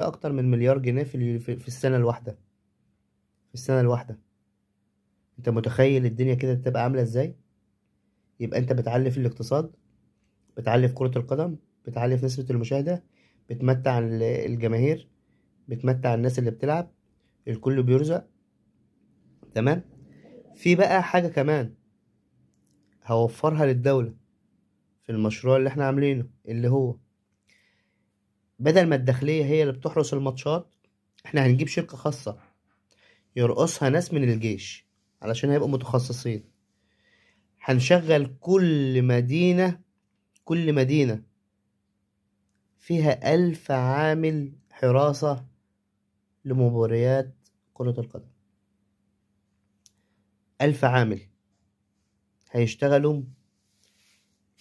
اكتر من مليار جنيه في السنه الواحده. في السنه الواحده. انت متخيل الدنيا كده تبقى عامله ازاي؟ يبقى انت بتعلي في الاقتصاد، بتعلي في كره القدم، بتعلي في نسبه المشاهده، بتمتع الجماهير، بتمتع الناس اللي بتلعب، الكل بيرزق. تمام. في بقى حاجه كمان هوفرها للدوله في المشروع اللي احنا عاملينه، اللي هو بدل ما الداخليه هي اللي بتحرس الماتشات، احنا هنجيب شركه خاصه يرقصها ناس من الجيش علشان هيبقوا متخصصين. هنشغل كل مدينة فيها 1000 عامل حراسة لمباريات كرة القدم. 1000 عامل هيشتغلوا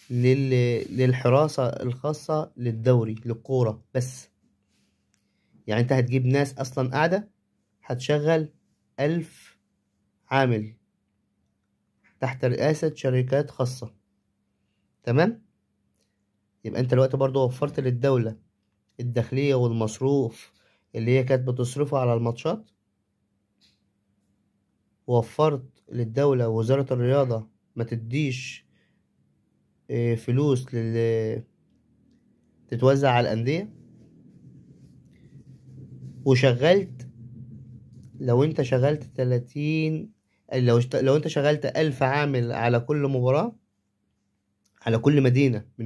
للحراسة الخاصة للدوري للكورة بس. يعني انت هتجيب ناس اصلا قاعدة، هتشغل 1000 عامل تحت رئاسة شركات خاصة. تمام. يبقى انت الوقت برضو وفرت للدولة الداخلية والمصروف اللي هي كانت بتصرفه على الماتشات، ووفرت للدولة ووزارة الرياضة ما تديش فلوس تتوزع على الأندية. وشغلت، لو انت شغلت 30، لو انت شغلت 1000 عامل على كل مباراة، على كل مدينة من